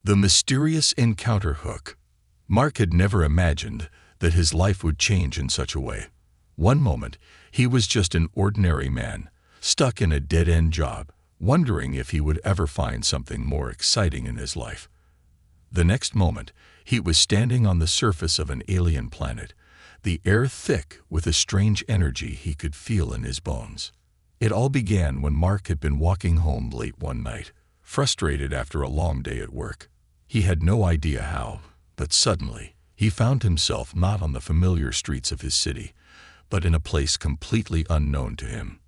The mysterious encounter hook. Mark had never imagined that his life would change in such a way. One moment, he was just an ordinary man, stuck in a dead-end job, wondering if he would ever find something more exciting in his life. The next moment, he was standing on the surface of an alien planet, the air thick with a strange energy he could feel in his bones. It all began when Mark had been walking home late one night, frustrated after a long day at work. He had no idea how, but suddenly, he found himself not on the familiar streets of his city, but in a place completely unknown to him.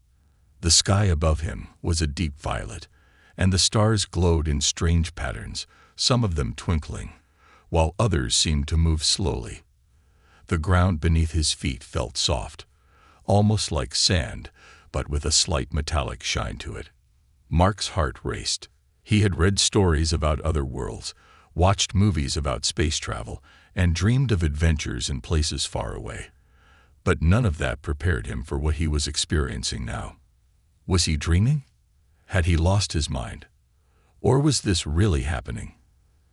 The sky above him was a deep violet, and the stars glowed in strange patterns, some of them twinkling, while others seemed to move slowly. The ground beneath his feet felt soft, almost like sand, but with a slight metallic shine to it. Mark's heart raced. He had read stories about other worlds, watched movies about space travel, and dreamed of adventures in places far away. But none of that prepared him for what he was experiencing now. Was he dreaming? Had he lost his mind? Or was this really happening?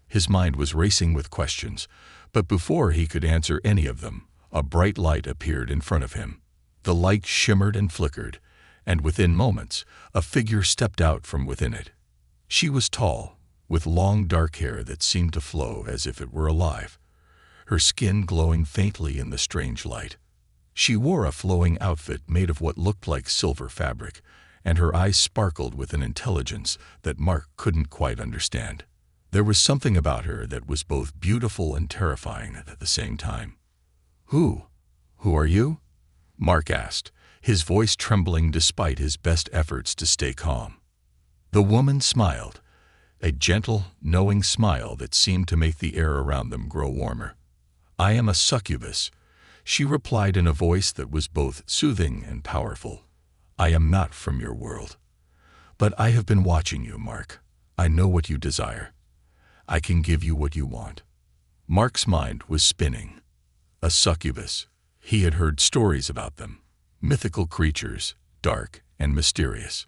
His mind was racing with questions, but before he could answer any of them, a bright light appeared in front of him. The light shimmered and flickered, and within moments, a figure stepped out from within it. She was tall, with long dark hair that seemed to flow as if it were alive, her skin glowing faintly in the strange light. She wore a flowing outfit made of what looked like silver fabric, and her eyes sparkled with an intelligence that Mark couldn't quite understand. There was something about her that was both beautiful and terrifying at the same time. Who are you?" Mark asked, his voice trembling despite his best efforts to stay calm. The woman smiled, a gentle, knowing smile that seemed to make the air around them grow warmer. "I am a succubus," she replied in a voice that was both soothing and powerful. "I am not from your world. But I have been watching you, Mark. I know what you desire. I can give you what you want." Mark's mind was spinning. A succubus. He had heard stories about them. Mythical creatures, dark and mysterious.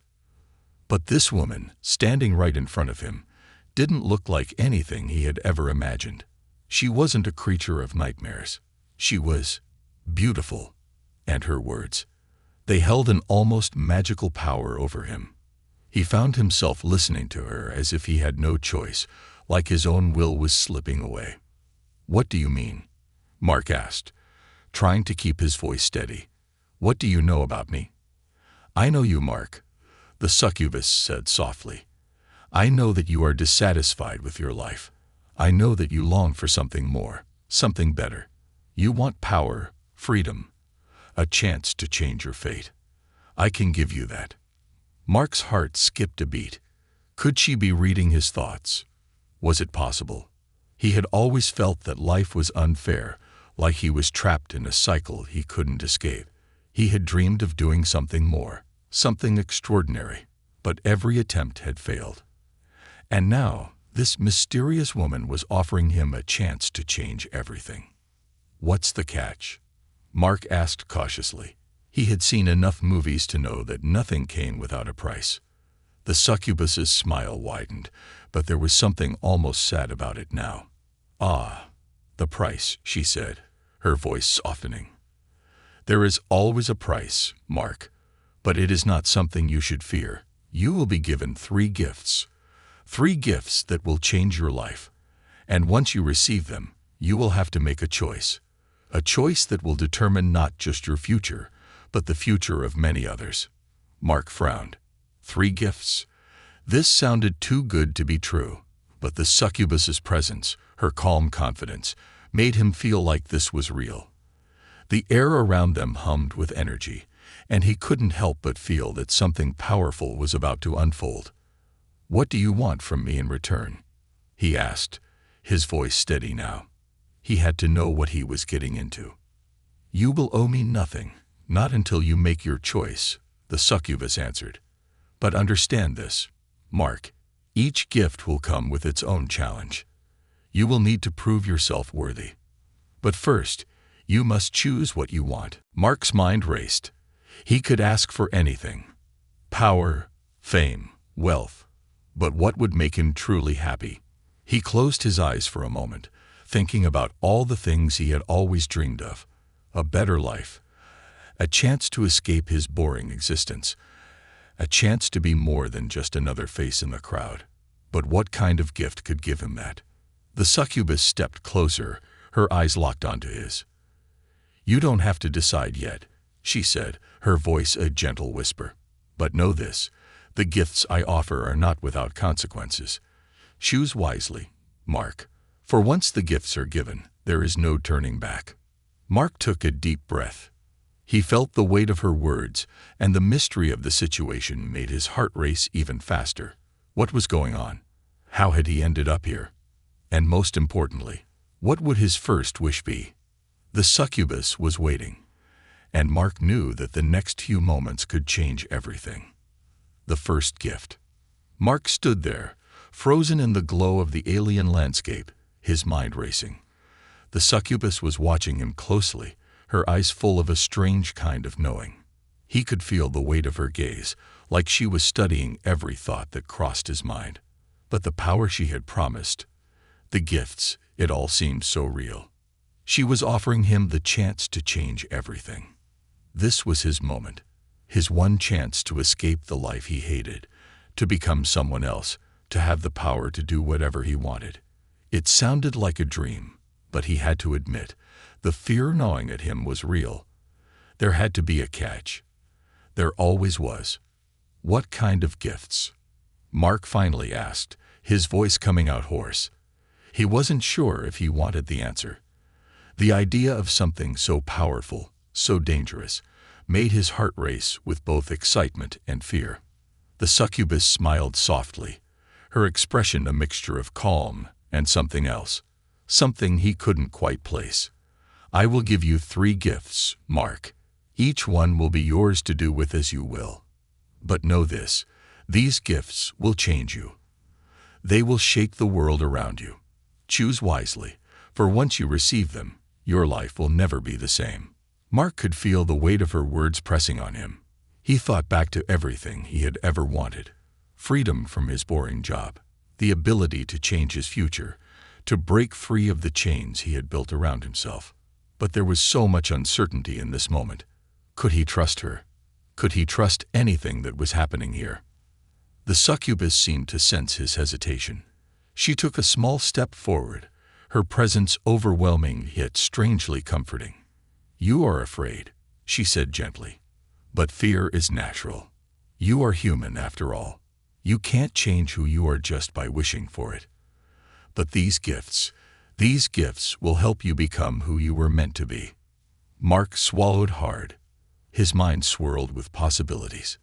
But this woman, standing right in front of him, didn't look like anything he had ever imagined. She wasn't a creature of nightmares. She was beautiful. And her words, they held an almost magical power over him. He found himself listening to her as if he had no choice, like his own will was slipping away. "What do you mean?" Mark asked, trying to keep his voice steady. "What do you know about me?" "I know you, Mark," the succubus said softly. "I know that you are dissatisfied with your life. I know that you long for something more, something better. You want power, freedom, a chance to change your fate. I can give you that." Mark's heart skipped a beat. Could she be reading his thoughts? Was it possible? He had always felt that life was unfair, like he was trapped in a cycle he couldn't escape. He had dreamed of doing something more, something extraordinary, but every attempt had failed. And now, this mysterious woman was offering him a chance to change everything. "What's the catch?" Mark asked cautiously. He had seen enough movies to know that nothing came without a price. The succubus's smile widened, but there was something almost sad about it now. "Ah, the price," she said, her voice softening. "There is always a price, Mark, but it is not something you should fear. You will be given 3 gifts. 3 gifts that will change your life. And once you receive them, you will have to make a choice. A choice that will determine not just your future, but the future of many others." Mark frowned. 3 gifts. This sounded too good to be true, but the succubus's presence, her calm confidence, made him feel like this was real. The air around them hummed with energy, and he couldn't help but feel that something powerful was about to unfold. "What do you want from me in return?" he asked, his voice steady now. He had to know what he was getting into. "You will owe me nothing, not until you make your choice," the succubus answered. "But understand this, Mark, each gift will come with its own challenge. You will need to prove yourself worthy. But first, you must choose what you want." Mark's mind raced. He could ask for anything. Power, fame, wealth. But what would make him truly happy? He closed his eyes for a moment, thinking about all the things he had always dreamed of. A better life, a chance to escape his boring existence, a chance to be more than just another face in the crowd. But what kind of gift could give him that? The succubus stepped closer, her eyes locked onto his. "You don't have to decide yet," she said, her voice a gentle whisper. "But know this, the gifts I offer are not without consequences. Choose wisely, Mark. For once the gifts are given, there is no turning back." Mark took a deep breath. He felt the weight of her words, and the mystery of the situation made his heart race even faster. What was going on? How had he ended up here? And most importantly, what would his first wish be? The succubus was waiting, and Mark knew that the next few moments could change everything. The first gift. Mark stood there, frozen in the glow of the alien landscape, his mind racing. The succubus was watching him closely, her eyes full of a strange kind of knowing. He could feel the weight of her gaze, like she was studying every thought that crossed his mind. But the power she had promised, the gifts, it all seemed so real. She was offering him the chance to change everything. This was his moment, his one chance to escape the life he hated, to become someone else, to have the power to do whatever he wanted. It sounded like a dream, but he had to admit, the fear gnawing at him was real. There had to be a catch. There always was. What kind of gifts? Mark finally asked, his voice coming out hoarse. He wasn't sure if he wanted the answer. The idea of something so powerful, so dangerous, made his heart race with both excitement and fear. The succubus smiled softly, her expression a mixture of calm and something else, something he couldn't quite place. "I will give you 3 gifts, Mark. Each one will be yours to do with as you will. But know this, these gifts will change you. They will shake the world around you. Choose wisely, for once you receive them, your life will never be the same." Mark could feel the weight of her words pressing on him. He thought back to everything he had ever wanted. Freedom from his boring job, the ability to change his future, to break free of the chains he had built around himself. But there was so much uncertainty in this moment. Could he trust her? Could he trust anything that was happening here? The succubus seemed to sense his hesitation. She took a small step forward, her presence overwhelming yet strangely comforting. "You are afraid," she said gently. "But fear is natural. You are human after all. You can't change who you are just by wishing for it. But these gifts will help you become who you were meant to be." Mark swallowed hard. His mind swirled with possibilities.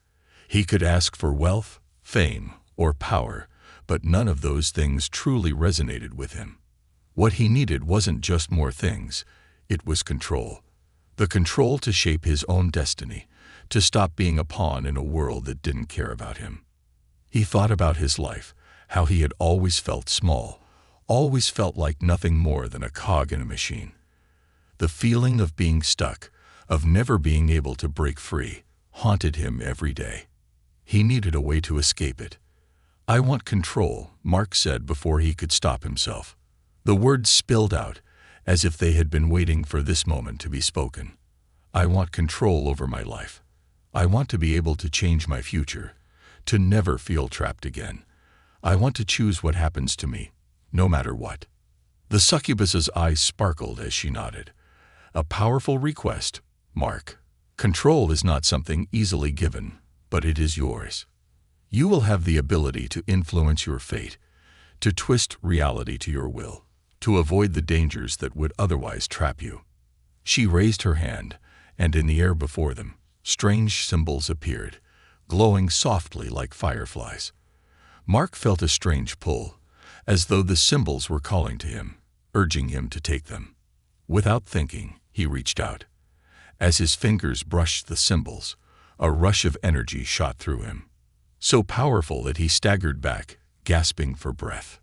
He could ask for wealth, fame, or power, but none of those things truly resonated with him. What he needed wasn't just more things, it was control. The control to shape his own destiny, to stop being a pawn in a world that didn't care about him. He thought about his life, how he had always felt small, always felt like nothing more than a cog in a machine. The feeling of being stuck, of never being able to break free, haunted him every day. He needed a way to escape it. "I want control," Mark said before he could stop himself. The words spilled out, as if they had been waiting for this moment to be spoken. "I want control over my life. I want to be able to change my future, to never feel trapped again. I want to choose what happens to me, no matter what." The succubus's eyes sparkled as she nodded. "A powerful request, Mark. Control is not something easily given, but it is yours. You will have the ability to influence your fate, to twist reality to your will, to avoid the dangers that would otherwise trap you." She raised her hand, and in the air before them, strange symbols appeared, glowing softly like fireflies. Mark felt a strange pull, as though the symbols were calling to him, urging him to take them. Without thinking, he reached out. As his fingers brushed the symbols, a rush of energy shot through him, so powerful that he staggered back, gasping for breath.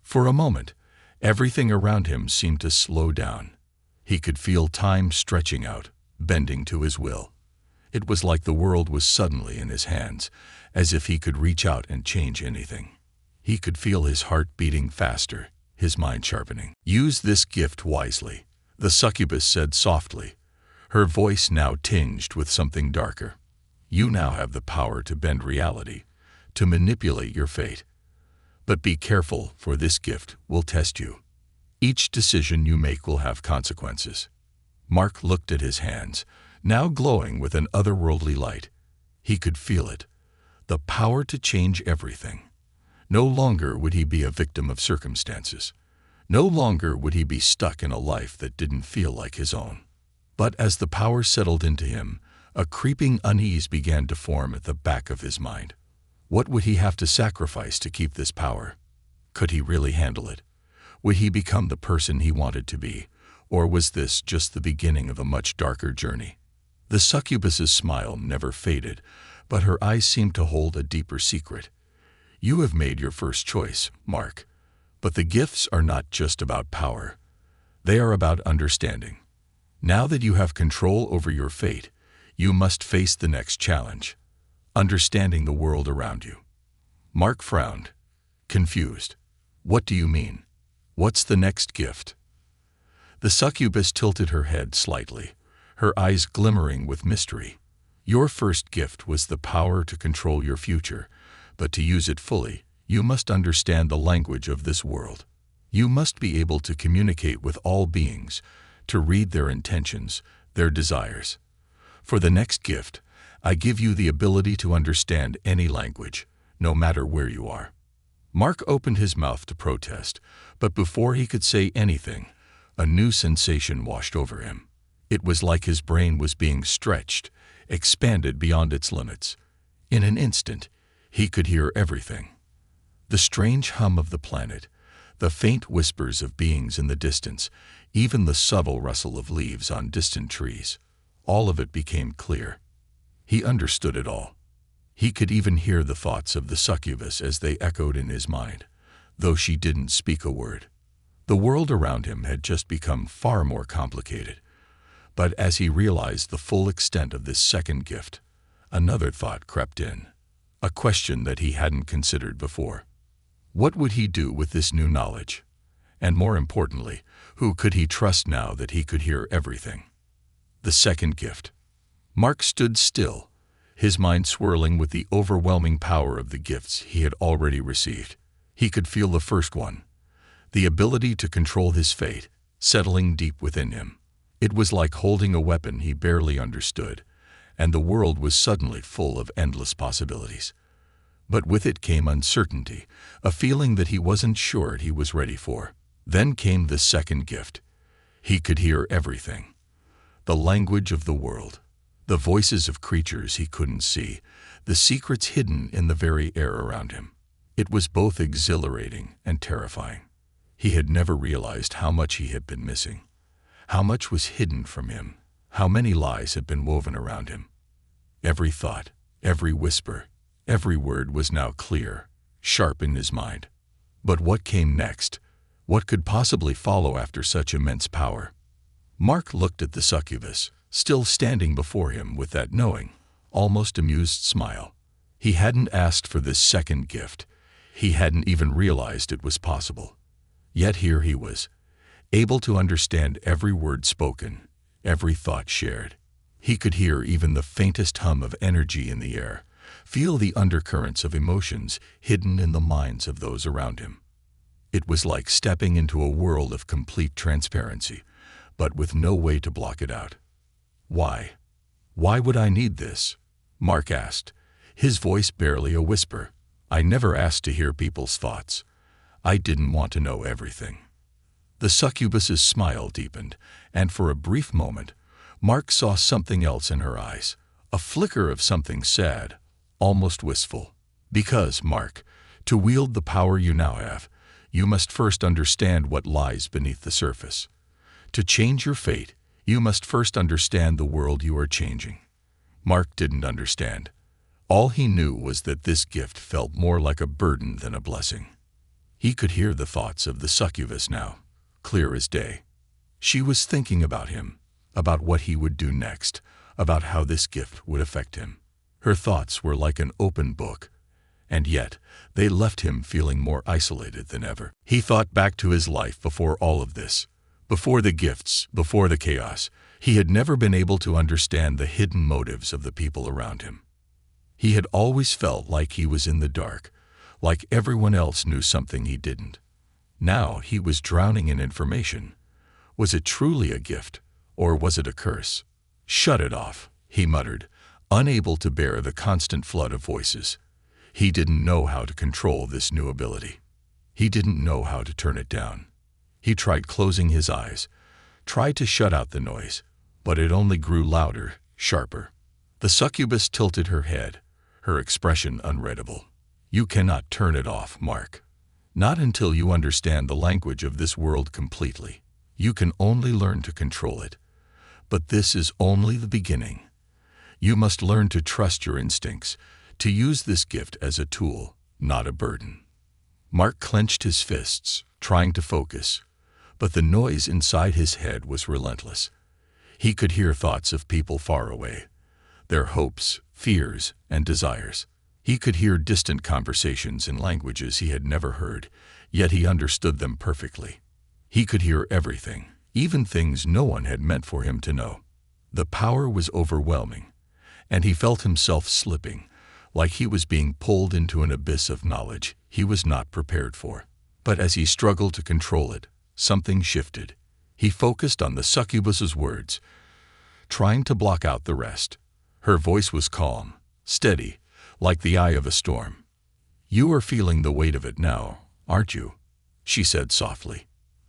For a moment, everything around him seemed to slow down. He could feel time stretching out, bending to his will. It was like the world was suddenly in his hands, as if he could reach out and change anything. He could feel his heart beating faster, his mind sharpening. "Use this gift wisely," the succubus said softly, her voice now tinged with something darker. "You now have the power to bend reality, to manipulate your fate. But be careful, for this gift will test you. Each decision you make will have consequences." Mark looked at his hands, now glowing with an otherworldly light. He could feel it, the power to change everything. No longer would he be a victim of circumstances. No longer would he be stuck in a life that didn't feel like his own. But as the power settled into him, a creeping unease began to form at the back of his mind. What would he have to sacrifice to keep this power? Could he really handle it? Would he become the person he wanted to be? Or was this just the beginning of a much darker journey? The succubus's smile never faded, but her eyes seemed to hold a deeper secret. "You have made your first choice, Mark. But the gifts are not just about power. They are about understanding. Now that you have control over your fate, you must face the next challenge: understanding the world around you." Mark frowned, confused. "What do you mean? What's the next gift?" The succubus tilted her head slightly, her eyes glimmering with mystery. "Your first gift was the power to control your future, but to use it fully, you must understand the language of this world. You must be able to communicate with all beings, to read their intentions, their desires. For the next gift, I give you the ability to understand any language, no matter where you are." Mark opened his mouth to protest, but before he could say anything, a new sensation washed over him. It was like his brain was being stretched, expanded beyond its limits. In an instant, he could hear everything. The strange hum of the planet, the faint whispers of beings in the distance, even the subtle rustle of leaves on distant trees. All of it became clear. He understood it all. He could even hear the thoughts of the succubus as they echoed in his mind, though she didn't speak a word. The world around him had just become far more complicated. But as he realized the full extent of this second gift, another thought crept in, a question that he hadn't considered before. What would he do with this new knowledge? And more importantly, who could he trust now that he could hear everything? The second gift. Mark stood still, his mind swirling with the overwhelming power of the gifts he had already received. He could feel the first one, the ability to control his fate, settling deep within him. It was like holding a weapon he barely understood, and the world was suddenly full of endless possibilities. But with it came uncertainty, a feeling that he wasn't sure he was ready for. Then came the second gift. He could hear everything. The language of the world, the voices of creatures he couldn't see, the secrets hidden in the very air around him. It was both exhilarating and terrifying. He had never realized how much he had been missing, how much was hidden from him, how many lies had been woven around him. Every thought, every whisper, every word was now clear, sharp in his mind. But what came next? What could possibly follow after such immense power? Mark looked at the succubus, still standing before him with that knowing, almost amused smile. He hadn't asked for this second gift. He hadn't even realized it was possible. Yet here he was, able to understand every word spoken, every thought shared. He could hear even the faintest hum of energy in the air, feel the undercurrents of emotions hidden in the minds of those around him. It was like stepping into a world of complete transparency, but with no way to block it out. "Why? Why would I need this?" Mark asked, his voice barely a whisper. "I never asked to hear people's thoughts. I didn't want to know everything." The succubus's smile deepened, and for a brief moment, Mark saw something else in her eyes, a flicker of something sad, almost wistful. "Because, Mark, to wield the power you now have, you must first understand what lies beneath the surface. To change your fate, you must first understand the world you are changing." Mark didn't understand. All he knew was that this gift felt more like a burden than a blessing. He could hear the thoughts of the succubus now, clear as day. She was thinking about him, about what he would do next, about how this gift would affect him. Her thoughts were like an open book, And yet, they left him feeling more isolated than ever. He thought back to his life before all of this. Before the gifts, before the chaos, he had never been able to understand the hidden motives of the people around him. He had always felt like he was in the dark, like everyone else knew something he didn't. Now he was drowning in information. Was it truly a gift, or was it a curse? "Shut it off," he muttered, unable to bear the constant flood of voices. He didn't know how to control this new ability. He didn't know how to turn it down. He tried closing his eyes, tried to shut out the noise, but it only grew louder, sharper. The succubus tilted her head, her expression unreadable. "You cannot turn it off, Mark. Not until you understand the language of this world completely. You can only learn to control it. But this is only the beginning. You must learn to trust your instincts, to use this gift as a tool, not a burden." Mark clenched his fists, trying to focus, but the noise inside his head was relentless. He could hear thoughts of people far away, their hopes, fears, and desires. He could hear distant conversations in languages he had never heard, yet he understood them perfectly. He could hear everything, even things no one had meant for him to know. The power was overwhelming, and he felt himself slipping, like he was being pulled into an abyss of knowledge he was not prepared for. But as he struggled to control it, something shifted. He focused on the succubus's words, trying to block out the rest. Her voice was calm, steady, like the eye of a storm. "You are feeling the weight of it now, aren't you?" she said softly.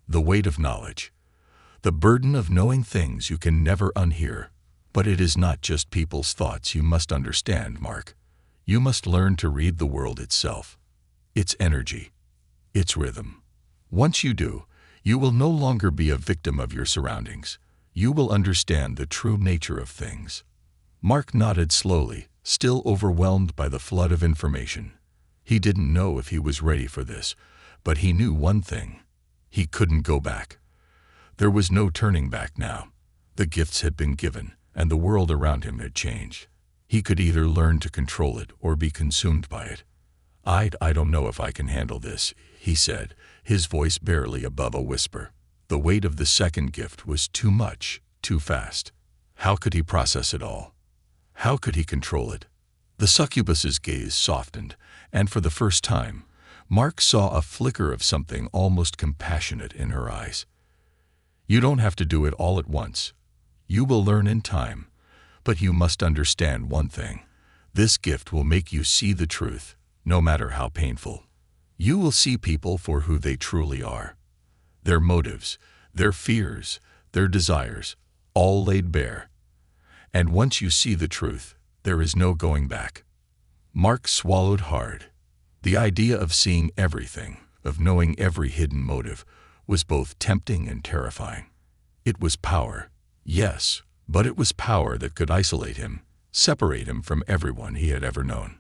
"The weight of knowledge. The burden of knowing things you can never unhear. But it is not just people's thoughts you must understand, Mark. You must learn to read the world itself. Its energy, its rhythm. Once you do, you will no longer be a victim of your surroundings. You will understand the true nature of things." Mark nodded slowly, still overwhelmed by the flood of information. He didn't know if he was ready for this, but he knew one thing. He couldn't go back. There was no turning back now. The gifts had been given, and the world around him had changed. He could either learn to control it or be consumed by it. I don't know if I can handle this," he said, his voice barely above a whisper. The weight of the second gift was too much, too fast. How could he process it all? How could he control it? The succubus's gaze softened, and for the first time, Mark saw a flicker of something almost compassionate in her eyes. "You don't have to do it all at once. You will learn in time, but you must understand one thing. This gift will make you see the truth, no matter how painful. You will see people for who they truly are. Their motives, their fears, their desires, all laid bare. And once you see the truth, there is no going back." Mark swallowed hard. The idea of seeing everything, of knowing every hidden motive, was both tempting and terrifying. It was power, yes, but it was power that could isolate him, separate him from everyone he had ever known.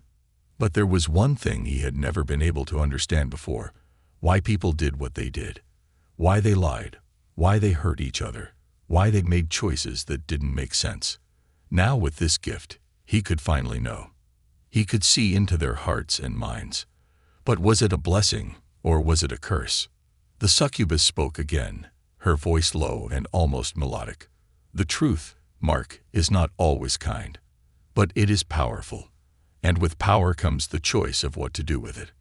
But there was one thing he had never been able to understand before: why people did what they did, why they lied, why they hurt each other, why they made choices that didn't make sense. Now with this gift, he could finally know. He could see into their hearts and minds. But was it a blessing, or was it a curse? The succubus spoke again, her voice low and almost melodic. "The truth, Mark, is not always kind, but it is powerful, and with power comes the choice of what to do with it."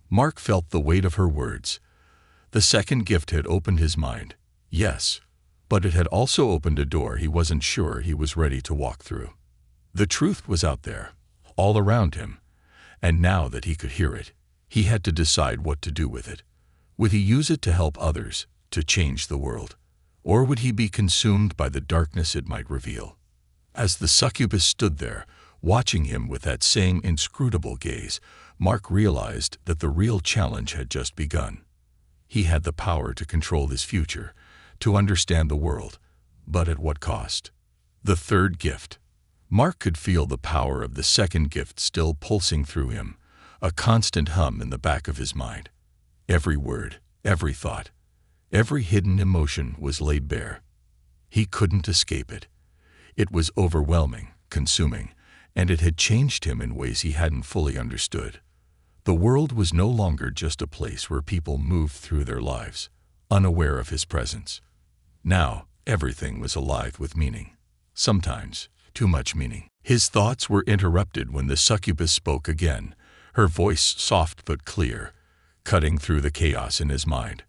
Mark felt the weight of her words. The second gift had opened his mind, yes, but it had also opened a door he wasn't sure he was ready to walk through. The truth was out there, all around him, and now that he could hear it, he had to decide what to do with it. Would he use it to help others, to change the world? Or would he be consumed by the darkness it might reveal? As the succubus stood there, watching him with that same inscrutable gaze, Mark realized that the real challenge had just begun. He had the power to control his future, to understand the world, but at what cost? The third gift. Mark could feel the power of the second gift still pulsing through him, a constant hum in the back of his mind. Every word, every thought, every hidden emotion was laid bare. He couldn't escape it. It was overwhelming, consuming, and it had changed him in ways he hadn't fully understood. The world was no longer just a place where people moved through their lives, unaware of his presence. Now, everything was alive with meaning. Sometimes, too much meaning. His thoughts were interrupted when the succubus spoke again, her voice soft but clear, cutting through the chaos in his mind.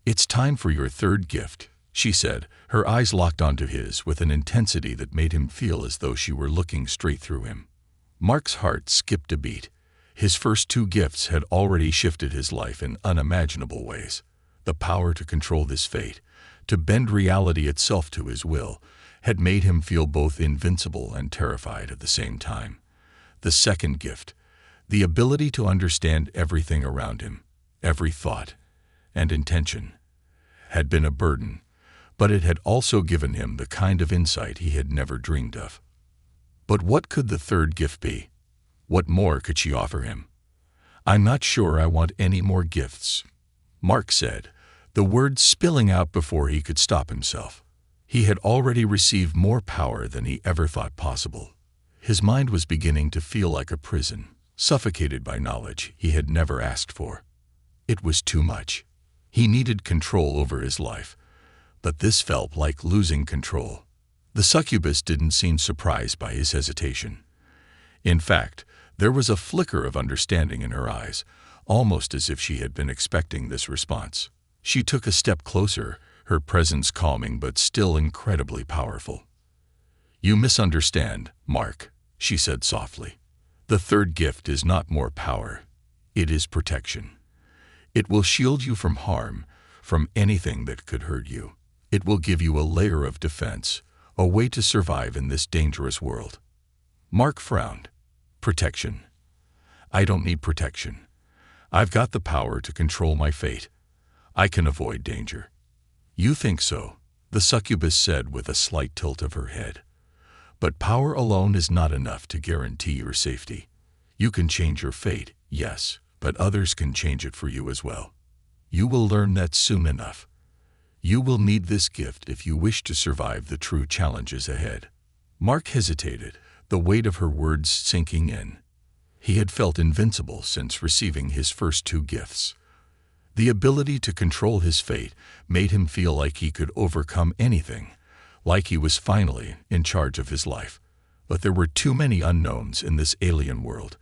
"It's time for your third gift," she said, her eyes locked onto his with an intensity that made him feel as though she were looking straight through him. Mark's heart skipped a beat. His first two gifts had already shifted his life in unimaginable ways. The power to control this fate, to bend reality itself to his will, had made him feel both invincible and terrified at the same time. The second gift, the ability to understand everything around him, every thought and intention, had been a burden, but it had also given him the kind of insight he had never dreamed of. But what could the third gift be? What more could she offer him? "I'm not sure I want any more gifts," Mark said, the words spilling out before he could stop himself. He had already received more power than he ever thought possible. His mind was beginning to feel like a prison, suffocated by knowledge he had never asked for. It was too much. He needed control over his life, but this felt like losing control. The succubus didn't seem surprised by his hesitation. In fact, there was a flicker of understanding in her eyes, almost as if she had been expecting this response. She took a step closer, her presence calming but still incredibly powerful. "You misunderstand, Mark," she said softly. "The third gift is not more power. It is protection. It will shield you from harm, from anything that could hurt you. It will give you a layer of defense, a way to survive in this dangerous world." Mark frowned. "Protection? I don't need protection. I've got the power to control my fate. I can avoid danger." "You think so," the succubus said with a slight tilt of her head. "But power alone is not enough to guarantee your safety. You can change your fate, yes, but others can change it for you as well. You will learn that soon enough. You will need this gift if you wish to survive the true challenges ahead." Mark hesitated, the weight of her words sinking in. He had felt invincible since receiving his first two gifts. The ability to control his fate made him feel like he could overcome anything, like he was finally in charge of his life. But there were too many unknowns in this alien world,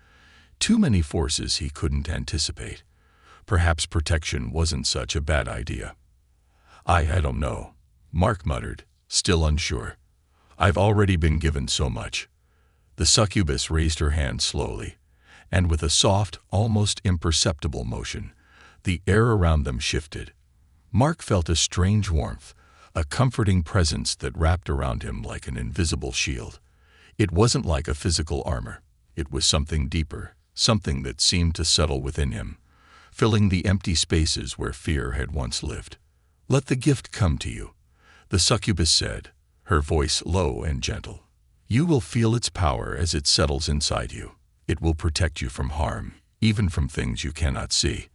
too many forces he couldn't anticipate. Perhaps protection wasn't such a bad idea. I don't know," Mark muttered, still unsure. "I've already been given so much." The succubus raised her hand slowly, and with a soft, almost imperceptible motion, the air around them shifted. Mark felt a strange warmth, a comforting presence that wrapped around him like an invisible shield. It wasn't like a physical armor. It was something deeper, something that seemed to settle within him, filling the empty spaces where fear had once lived. "Let the gift come to you," the succubus said, her voice low and gentle. "You will feel its power as it settles inside you. It will protect you from harm, even from things you cannot see.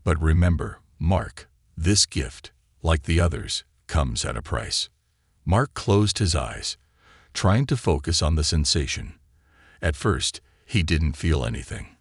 But remember, Mark, this gift, like the others, comes at a price." Mark closed his eyes, trying to focus on the sensation. At first, he didn't feel anything.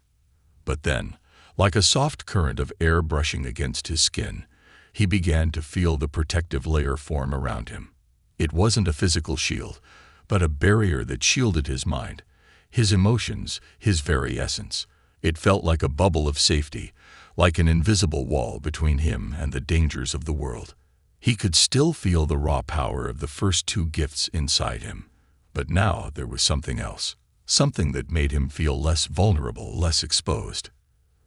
But then, like a soft current of air brushing against his skin, he began to feel the protective layer form around him. It wasn't a physical shield, but a barrier that shielded his mind, his emotions, his very essence. It felt like a bubble of safety, like an invisible wall between him and the dangers of the world. He could still feel the raw power of the first two gifts inside him, but now there was something else, something that made him feel less vulnerable, less exposed.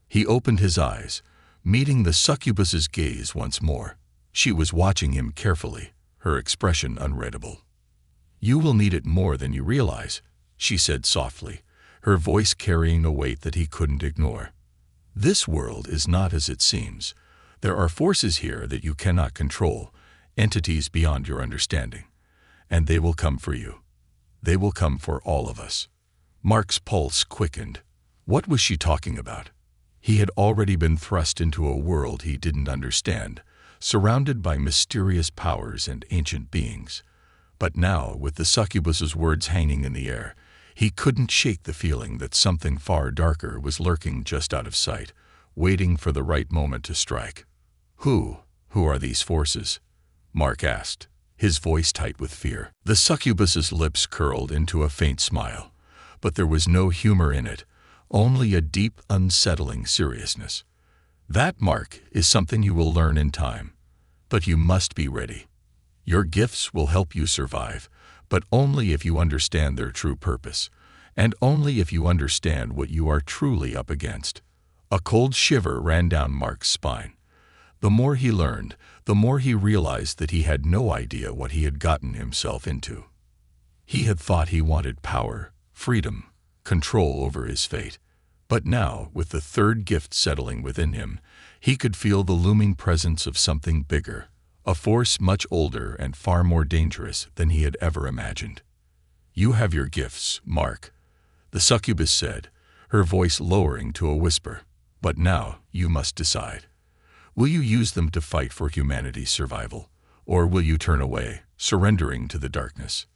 He opened his eyes, meeting the succubus's gaze once more. She was watching him carefully, her expression unreadable. "You will need it more than you realize," she said softly, her voice carrying a weight that he couldn't ignore. "This world is not as it seems. There are forces here that you cannot control, entities beyond your understanding. And they will come for you. They will come for all of us." Mark's pulse quickened. What was she talking about? He had already been thrust into a world he didn't understand, surrounded by mysterious powers and ancient beings. But now, with the succubus's words hanging in the air, He couldn't shake the feeling that something far darker was lurking just out of sight, waiting for the right moment to strike. Who are these forces? Mark asked, his voice tight with fear. The succubus's lips curled into a faint smile, but there was no humor in it, only a deep, unsettling seriousness. That, Mark, is something you will learn in time, but you must be ready. Your gifts will help you survive, but only if you understand their true purpose, and only if you understand what you are truly up against. A cold shiver ran down Mark's spine. The more he learned, the more he realized that he had no idea what he had gotten himself into. He had thought he wanted power, freedom, control over his fate. But now, with the third gift settling within him, he could feel the looming presence of something bigger, a force much older and far more dangerous than he had ever imagined. You have your gifts, Mark, the succubus said, her voice lowering to a whisper. But now you must decide. Will you use them to fight for humanity's survival, or will you turn away, surrendering to the darkness?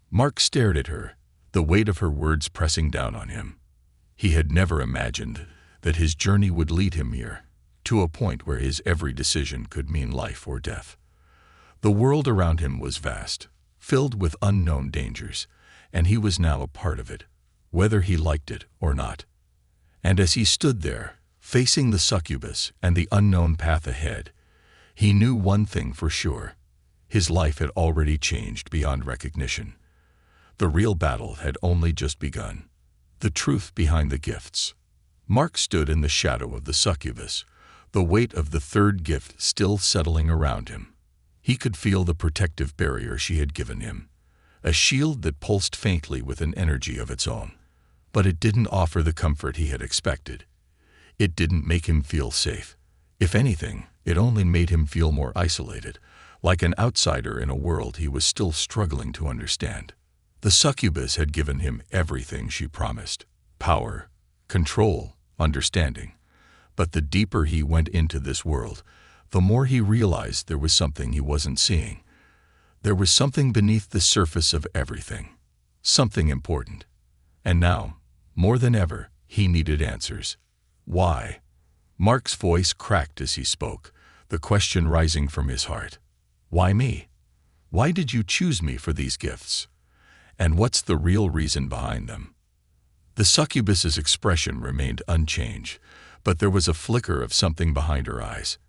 Mark stared at her, the weight of her words pressing down on him. He had never imagined that his journey would lead him here, to a point where his every decision could mean life or death. The world around him was vast, filled with unknown dangers, and he was now a part of it, whether he liked it or not. And as he stood there, facing the succubus and the unknown path ahead, he knew one thing for sure. His life had already changed beyond recognition. The real battle had only just begun. The truth behind the gifts. Mark stood in the shadow of the succubus, the weight of the third gift still settling around him. He could feel the protective barrier she had given him, a shield that pulsed faintly with an energy of its own. But it didn't offer the comfort he had expected. It didn't make him feel safe. If anything, it only made him feel more isolated, like an outsider in a world he was still struggling to understand. The succubus had given him everything she promised: power, control, understanding. But the deeper he went into this world, the more he realized there was something he wasn't seeing. There was something beneath the surface of everything, something important. And now, more than ever, he needed answers. Why? Mark's voice cracked as he spoke, the question rising from his heart. Why me? Why did you choose me for these gifts? And what's the real reason behind them? The succubus's expression remained unchanged, but there was a flicker of something behind her eyes.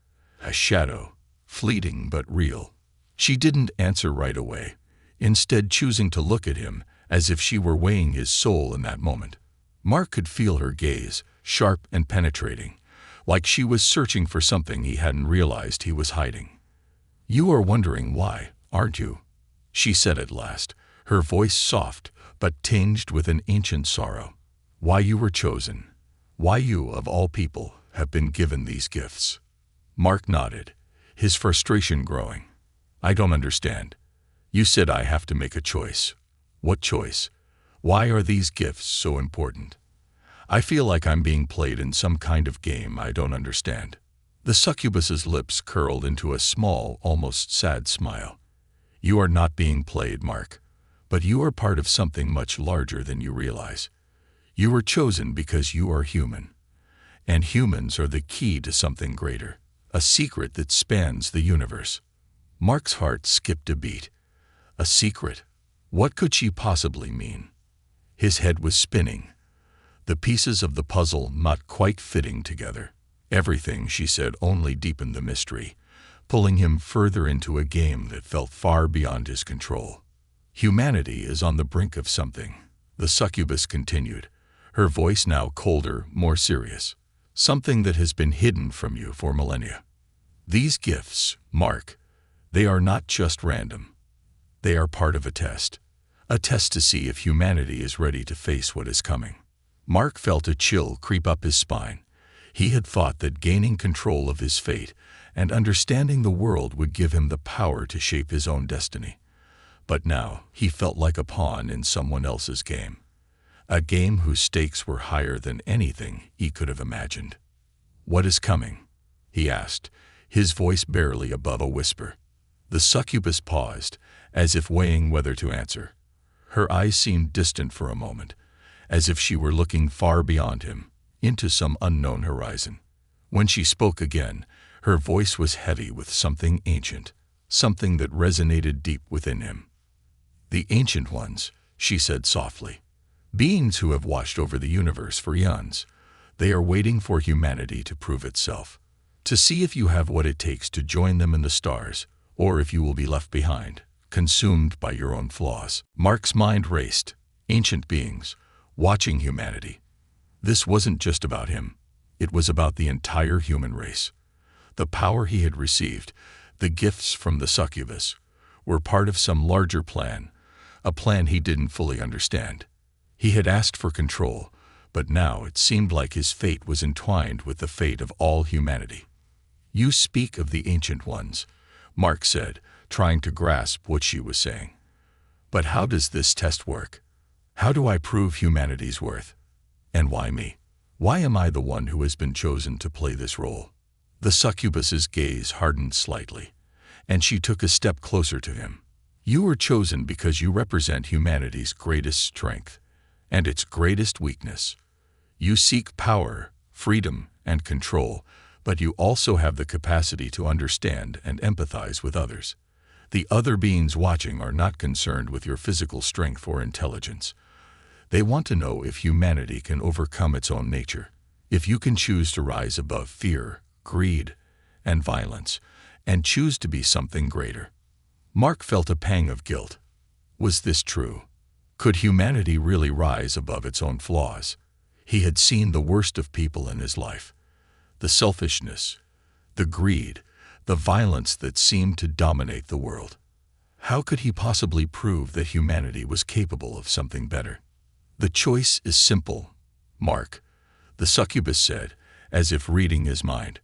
A shadow, fleeting but real. She didn't answer right away, instead choosing to look at him as if she were weighing his soul in that moment. Mark could feel her gaze, sharp and penetrating, like she was searching for something he hadn't realized he was hiding. You are wondering why, aren't you? She said at last, her voice soft but tinged with an ancient sorrow. Why you were chosen. Why you, of all people, have been given these gifts. Mark nodded, his frustration growing. I don't understand. You said I have to make a choice. What choice? Why are these gifts so important? I feel like I'm being played in some kind of game I don't understand. The succubus's lips curled into a small, almost sad smile. You are not being played, Mark, but you are part of something much larger than you realize. You were chosen because you are human, and humans are the key to something greater, a secret that spans the universe. Mark's heart skipped a beat. A secret? What could she possibly mean? His head was spinning, the pieces of the puzzle not quite fitting together. Everything she said only deepened the mystery, pulling him further into a game that felt far beyond his control. Humanity is on the brink of something, the succubus continued, her voice now colder, more serious. Something that has been hidden from you for millennia. These gifts, Mark, they are not just random. They are part of a test to see if humanity is ready to face what is coming. Mark felt a chill creep up his spine. He had thought that gaining control of his fate and understanding the world would give him the power to shape his own destiny. But now he felt like a pawn in someone else's game. A game whose stakes were higher than anything he could have imagined. What is coming? He asked, his voice barely above a whisper. The succubus paused, as if weighing whether to answer. Her eyes seemed distant for a moment, as if she were looking far beyond him, into some unknown horizon. When she spoke again, her voice was heavy with something ancient, something that resonated deep within him. "The Ancient Ones," she said softly. "Beings who have watched over the universe for eons. They are waiting for humanity to prove itself, to see if you have what it takes to join them in the stars, or if you will be left behind, consumed by your own flaws." Mark's mind raced. Ancient beings, watching humanity. This wasn't just about him. It was about the entire human race. The power he had received, the gifts from the Succubus, were part of some larger plan, a plan he didn't fully understand. He had asked for control, but now it seemed like his fate was entwined with the fate of all humanity. "You speak of the Ancient Ones," Mark said, trying to grasp what she was saying. "But how does this test work? How do I prove humanity's worth? And why me? Why am I the one who has been chosen to play this role?" The succubus's gaze hardened slightly, and she took a step closer to him. "You were chosen because you represent humanity's greatest strength and its greatest weakness. You seek power, freedom, and control, but you also have the capacity to understand and empathize with others. The other beings watching are not concerned with your physical strength or intelligence. They want to know if humanity can overcome its own nature, if you can choose to rise above fear, greed, and violence, and choose to be something greater." Mark felt a pang of guilt. Was this true? Could humanity really rise above its own flaws? He had seen the worst of people in his life. The selfishness, the greed, the violence that seemed to dominate the world. How could he possibly prove that humanity was capable of something better? "The choice is simple, Mark," the succubus said, as if reading his mind.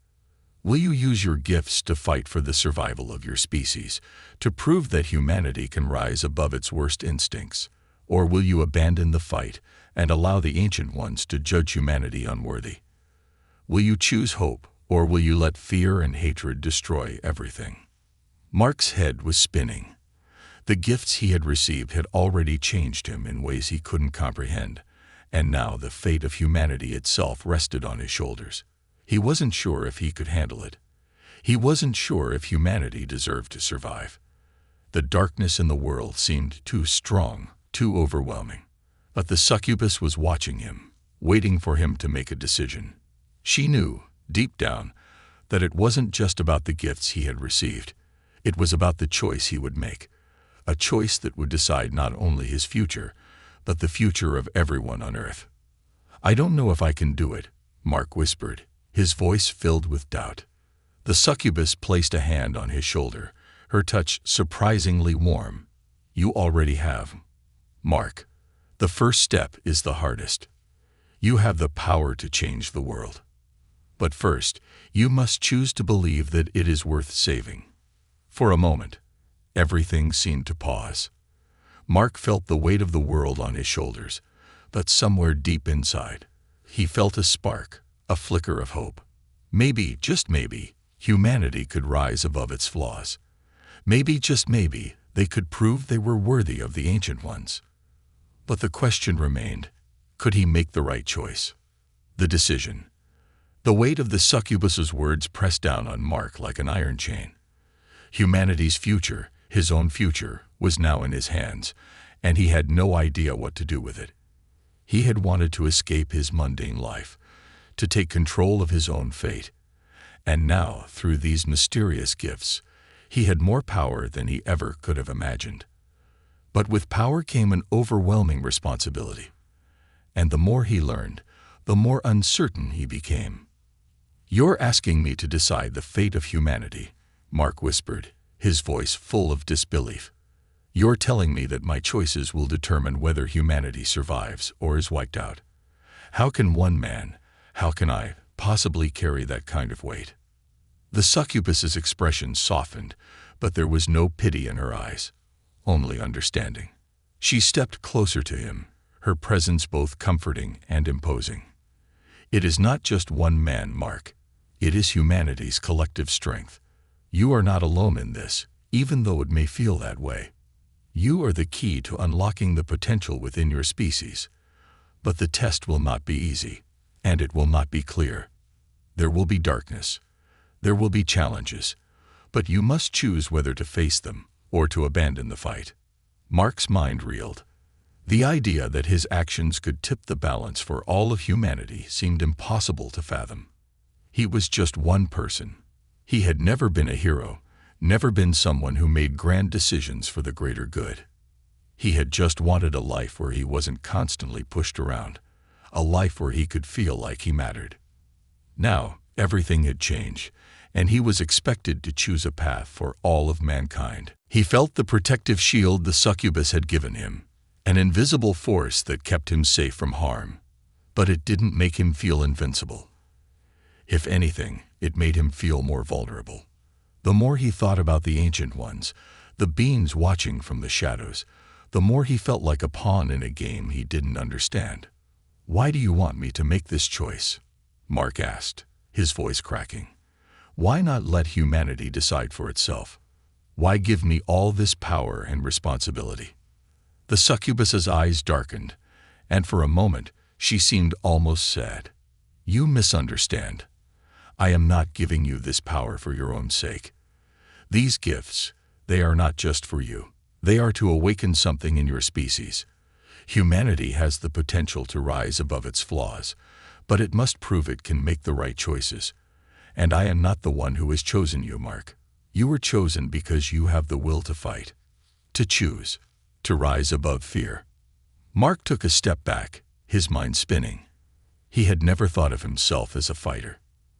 "Will you use your gifts to fight for the survival of your species, to prove that humanity can rise above its worst instincts? Or will you abandon the fight and allow the Ancient Ones to judge humanity unworthy? Will you choose hope, or will you let fear and hatred destroy everything?" Mark's head was spinning. The gifts he had received had already changed him in ways he couldn't comprehend, and now the fate of humanity itself rested on his shoulders. He wasn't sure if he could handle it. He wasn't sure if humanity deserved to survive. The darkness in the world seemed too strong, too overwhelming. But the succubus was watching him, waiting for him to make a decision. She knew, deep down, that it wasn't just about the gifts he had received. It was about the choice he would make, a choice that would decide not only his future, but the future of everyone on Earth. "I don't know if I can do it," Mark whispered, his voice filled with doubt. The succubus placed a hand on his shoulder, her touch surprisingly warm. "You already have, Mark. The first step is the hardest. You have the power to change the world. But first, you must choose to believe that it is worth saving." For a moment, everything seemed to pause. Mark felt the weight of the world on his shoulders, but somewhere deep inside, he felt a spark, a flicker of hope. Maybe, just maybe, humanity could rise above its flaws. Maybe, just maybe, they could prove they were worthy of the Ancient Ones. But the question remained, could he make the right choice? The decision. The weight of the succubus's words pressed down on Mark like an iron chain. Humanity's future, his own future, was now in his hands, and he had no idea what to do with it. He had wanted to escape his mundane life, to take control of his own fate. And now, through these mysterious gifts, he had more power than he ever could have imagined. But with power came an overwhelming responsibility. And the more he learned, the more uncertain he became. "You're asking me to decide the fate of humanity," Mark whispered, his voice full of disbelief. "You're telling me that my choices will determine whether humanity survives or is wiped out. How can one man, how can I, possibly carry that kind of weight?" The succubus's expression softened, but there was no pity in her eyes, only understanding. She stepped closer to him, her presence both comforting and imposing. "It is not just one man, Mark. It is humanity's collective strength. You are not alone in this, even though it may feel that way. You are the key to unlocking the potential within your species. But the test will not be easy, and it will not be clear. There will be darkness. There will be challenges, but you must choose whether to face them or to abandon the fight. Mark's mind reeled. The idea that his actions could tip the balance for all of humanity seemed impossible to fathom. He was just one person. He had never been a hero, never been someone who made grand decisions for the greater good. He had just wanted a life where he wasn't constantly pushed around, a life where he could feel like he mattered. Now, everything had changed, and he was expected to choose a path for all of mankind. He felt the protective shield the succubus had given him, an invisible force that kept him safe from harm. But it didn't make him feel invincible. If anything, it made him feel more vulnerable. The more he thought about the Ancient Ones, the beings watching from the shadows, the more he felt like a pawn in a game he didn't understand. "Why do you want me to make this choice?" Mark asked, his voice cracking. "Why not let humanity decide for itself? Why give me all this power and responsibility?" The succubus's eyes darkened, and for a moment she seemed almost sad. "You misunderstand. I am not giving you this power for your own sake. These gifts, they are not just for you. They are to awaken something in your species. Humanity has the potential to rise above its flaws, but it must prove it can make the right choices. And I am not the one who has chosen you, Mark. You were chosen because you have the will to fight, to choose, to rise above fear." Mark took a step back, his mind spinning. He had never thought of himself as a fighter.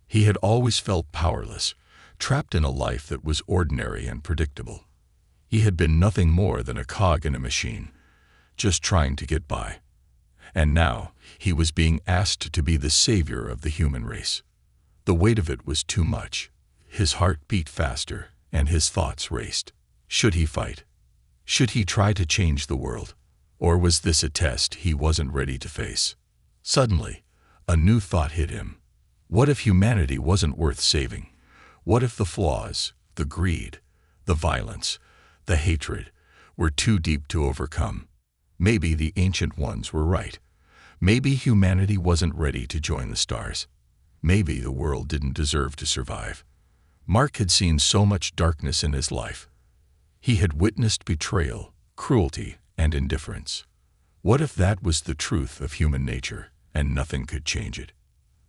He had always felt powerless, trapped in a life that was ordinary and predictable. He had been nothing more than a cog in a machine, just trying to get by. And now he was being asked to be the savior of the human race. The weight of it was too much. His heart beat faster, and his thoughts raced. Should he fight? Should he try to change the world? Or was this a test he wasn't ready to face? Suddenly, a new thought hit him. What if humanity wasn't worth saving? What if the flaws, the greed, the violence, the hatred, were too deep to overcome? Maybe the Ancient Ones were right. Maybe humanity wasn't ready to join the stars. Maybe the world didn't deserve to survive. Mark had seen so much darkness in his life. He had witnessed betrayal, cruelty, and indifference. What if that was the truth of human nature, and nothing could change it?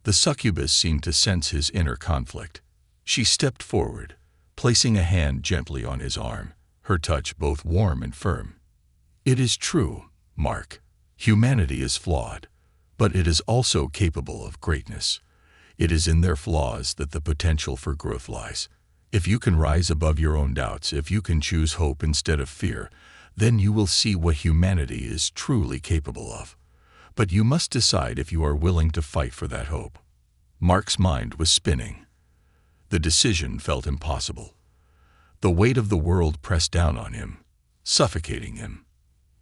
The succubus seemed to sense his inner conflict. She stepped forward, placing a hand gently on his arm, her touch both warm and firm. "It is true, Mark. Humanity is flawed, but it is also capable of greatness. It is in their flaws that the potential for growth lies. If you can rise above your own doubts, if you can choose hope instead of fear, then you will see what humanity is truly capable of. But you must decide if you are willing to fight for that hope." Mark's mind was spinning. The decision felt impossible. The weight of the world pressed down on him, suffocating him.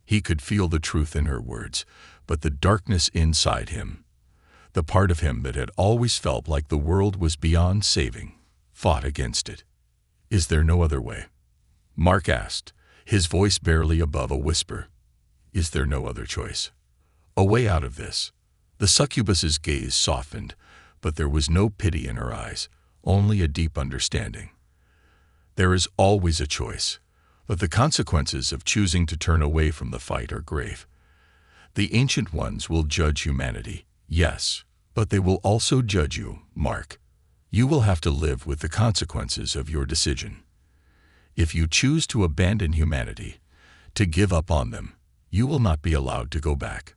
He could feel the truth in her words, but the darkness inside him, the part of him that had always felt like the world was beyond saving, fought against it. "Is there no other way?" Mark asked, his voice barely above a whisper. "Is there no other choice? A way out of this?" The succubus's gaze softened, but there was no pity in her eyes, only a deep understanding. "There is always a choice, but the consequences of choosing to turn away from the fight are grave. The Ancient Ones will judge humanity, yes, but they will also judge you, Mark. You will have to live with the consequences of your decision. If you choose to abandon humanity, to give up on them, you will not be allowed to go back.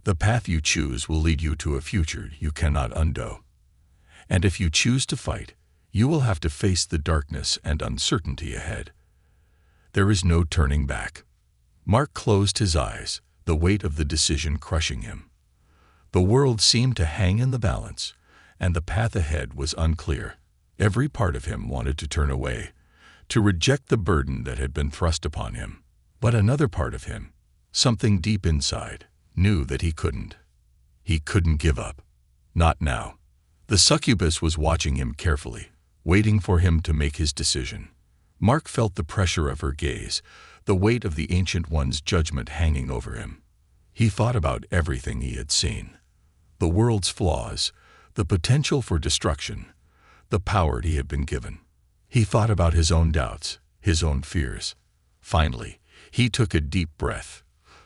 The path you choose will lead you to a future you cannot undo. And if you choose to fight, you will have to face the darkness and uncertainty ahead. There is no turning back." Mark closed his eyes, the weight of the decision crushing him. The world seemed to hang in the balance, and the path ahead was unclear. Every part of him wanted to turn away, to reject the burden that had been thrust upon him. But another part of him, something deep inside, knew that he couldn't. He couldn't give up. Not now. The succubus was watching him carefully, waiting for him to make his decision. Mark felt the pressure of her gaze, the weight of the Ancient One's judgment hanging over him. He thought about everything he had seen. The world's flaws, the potential for destruction, the power he had been given. He thought about his own doubts, his own fears. Finally, he took a deep breath,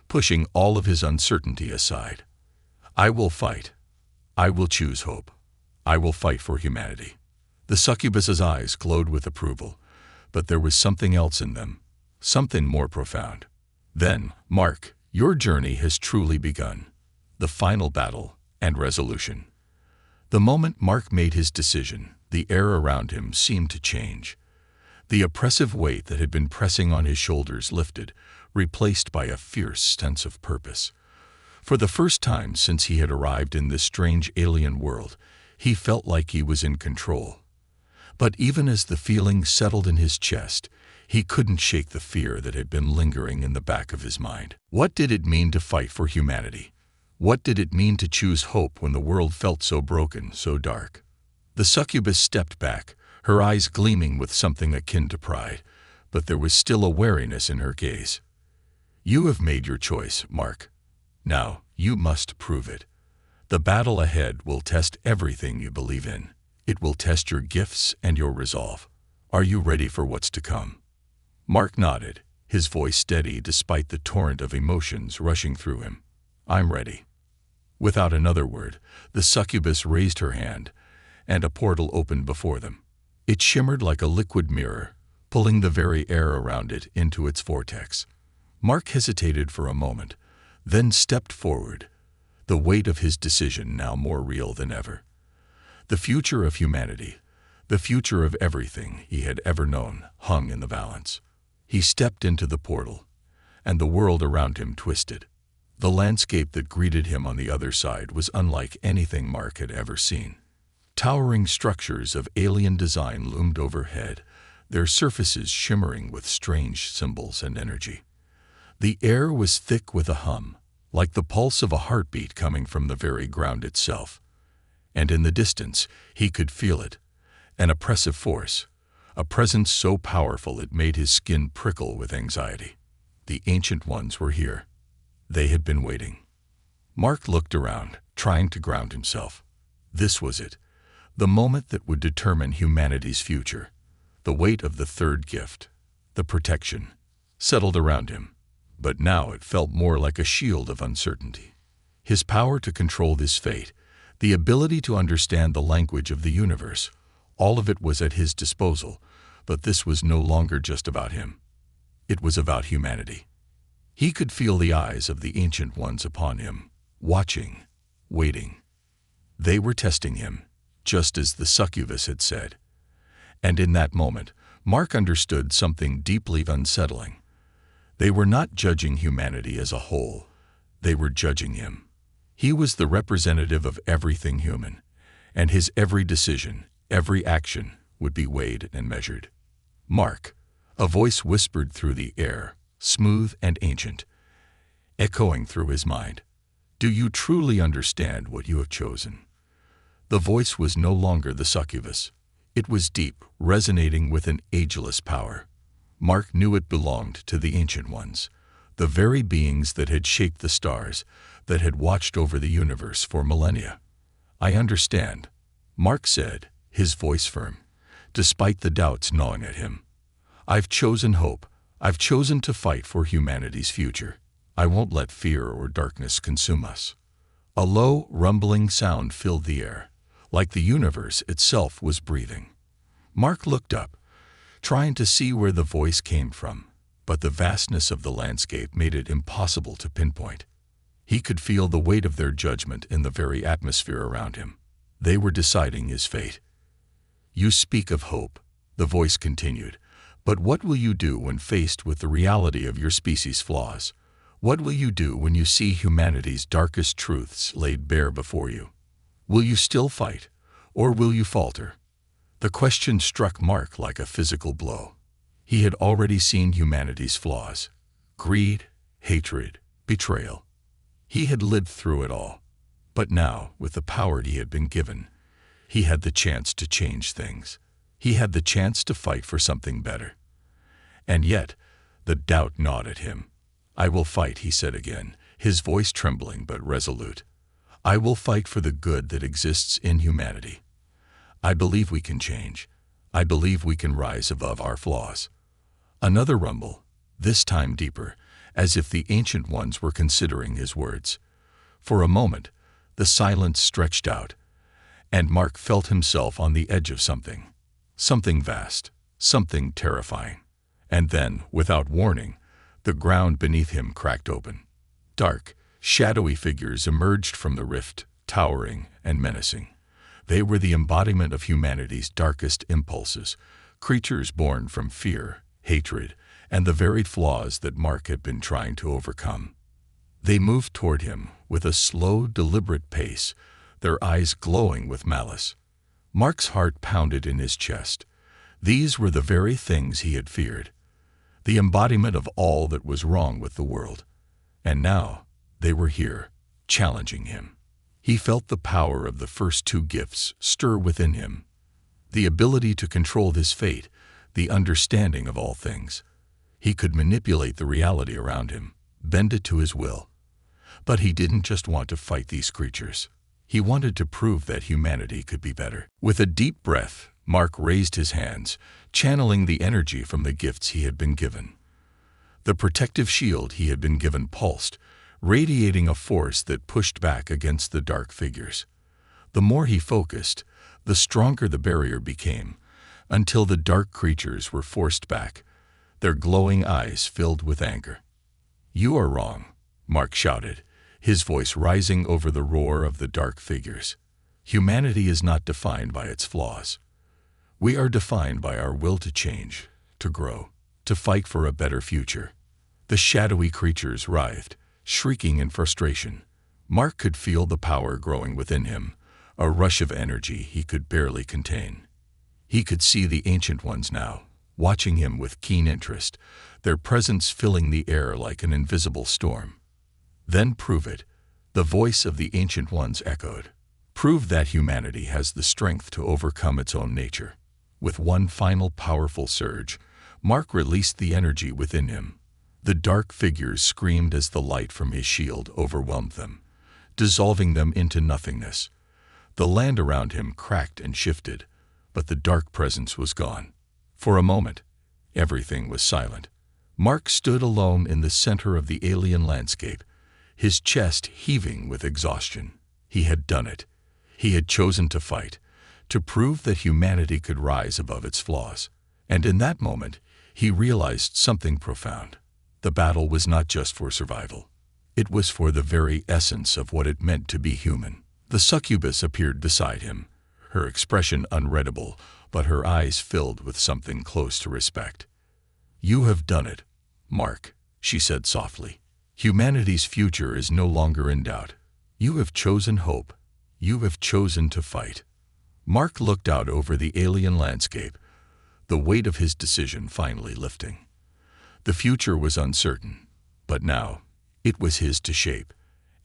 pushing all of his uncertainty aside. I will fight. I will choose hope. I will fight for humanity. The succubus's eyes glowed with approval, but there was something else in them, something more profound. Then, Mark, your journey has truly begun. The final battle and resolution. The moment Mark made his decision, the air around him seemed to change. The oppressive weight that had been pressing on his shoulders lifted, replaced by a fierce sense of purpose. For the first time since he had arrived in this strange alien world, he felt like he was in control. But even as the feeling settled in his chest, he couldn't shake the fear that had been lingering in the back of his mind. What did it mean to fight for humanity? What did it mean to choose hope when the world felt so broken, so dark? The succubus stepped back, her eyes gleaming with something akin to pride, but there was still a wariness in her gaze. You have made your choice, Mark. Now, you must prove it. The battle ahead will test everything you believe in. It will test your gifts and your resolve. Are you ready for what's to come? Mark nodded, his voice steady despite the torrent of emotions rushing through him. I'm ready. Without another word, the succubus raised her hand, and a portal opened before them. It shimmered like a liquid mirror, pulling the very air around it into its vortex. Mark hesitated for a moment, then stepped forward, the weight of his decision now more real than ever. The future of humanity, the future of everything he had ever known, hung in the balance. He stepped into the portal, and the world around him twisted. The landscape that greeted him on the other side was unlike anything Mark had ever seen. Towering structures of alien design loomed overhead, their surfaces shimmering with strange symbols and energy. The air was thick with a hum, like the pulse of a heartbeat coming from the very ground itself. And in the distance, he could feel it, an oppressive force, a presence so powerful it made his skin prickle with anxiety. The Ancient Ones were here. They had been waiting. Mark looked around, trying to ground himself. This was it, the moment that would determine humanity's future. The weight of the third gift, the protection, settled around him, but now it felt more like a shield of uncertainty. His power to control this fate, the ability to understand the language of the universe, all of it was at his disposal, but this was no longer just about him. It was about humanity. He could feel the eyes of the Ancient Ones upon him, watching, waiting. They were testing him, just as the succubus had said. And in that moment, Mark understood something deeply unsettling. They were not judging humanity as a whole. They were judging him. He was the representative of everything human, and his every decision, every action, would be weighed and measured. Mark, a voice whispered through the air, smooth and ancient, echoing through his mind. Do you truly understand what you have chosen? The voice was no longer the succubus. It was deep, resonating with an ageless power. Mark knew it belonged to the Ancient Ones, the very beings that had shaped the stars, that had watched over the universe for millennia. I understand, Mark said, his voice firm, despite the doubts gnawing at him. I've chosen hope. I've chosen to fight for humanity's future. I won't let fear or darkness consume us. A low, rumbling sound filled the air, like the universe itself was breathing. Mark looked up, trying to see where the voice came from, but the vastness of the landscape made it impossible to pinpoint. He could feel the weight of their judgment in the very atmosphere around him. They were deciding his fate. You speak of hope, the voice continued, but what will you do when faced with the reality of your species' flaws? What will you do when you see humanity's darkest truths laid bare before you? Will you still fight, or will you falter? The question struck Mark like a physical blow. He had already seen humanity's flaws: greed, hatred, betrayal. He had lived through it all. But now, with the power he had been given, he had the chance to change things. He had the chance to fight for something better. And yet, the doubt gnawed at him. I will fight, he said again, his voice trembling but resolute. "I will fight for the good that exists in humanity. I believe we can change. I believe we can rise above our flaws." Another rumble, this time deeper, as if the Ancient Ones were considering his words. For a moment, the silence stretched out, and Mark felt himself on the edge of something. Something vast, something terrifying. And then, without warning, the ground beneath him cracked open. Dark, shadowy figures emerged from the rift, towering and menacing. They were the embodiment of humanity's darkest impulses, creatures born from fear, hatred, and the varied flaws that Mark had been trying to overcome. They moved toward him with a slow, deliberate pace, their eyes glowing with malice. Mark's heart pounded in his chest. These were the very things he had feared, the embodiment of all that was wrong with the world. And now, they were here, challenging him. He felt the power of the first two gifts stir within him. The ability to control his fate, the understanding of all things. He could manipulate the reality around him, bend it to his will. But he didn't just want to fight these creatures. He wanted to prove that humanity could be better. With a deep breath, Mark raised his hands, channeling the energy from the gifts he had been given. The protective shield he had been given pulsed, radiating a force that pushed back against the dark figures. The more he focused, the stronger the barrier became, until the dark creatures were forced back, their glowing eyes filled with anger. "You are wrong," Mark shouted, his voice rising over the roar of the dark figures. "Humanity is not defined by its flaws. We are defined by our will to change, to grow, to fight for a better future." The shadowy creatures writhed, shrieking in frustration. Mark could feel the power growing within him, a rush of energy he could barely contain. He could see the Ancient Ones now, watching him with keen interest, their presence filling the air like an invisible storm. "Then prove it," the voice of the Ancient Ones echoed. "Prove that humanity has the strength to overcome its own nature." With one final powerful surge, Mark released the energy within him. The dark figures screamed as the light from his shield overwhelmed them, dissolving them into nothingness. The land around him cracked and shifted, but the dark presence was gone. For a moment, everything was silent. Mark stood alone in the center of the alien landscape, his chest heaving with exhaustion. He had done it. He had chosen to fight, to prove that humanity could rise above its flaws. And in that moment, he realized something profound. The battle was not just for survival. It was for the very essence of what it meant to be human. The succubus appeared beside him, her expression unreadable, but her eyes filled with something close to respect. "You have done it, Mark," she said softly. "Humanity's future is no longer in doubt. You have chosen hope. You have chosen to fight." Mark looked out over the alien landscape, the weight of his decision finally lifting. The future was uncertain, but now it was his to shape.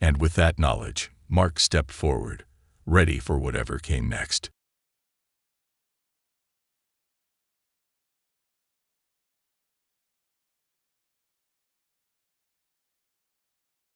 And with that knowledge, Mark stepped forward, ready for whatever came next.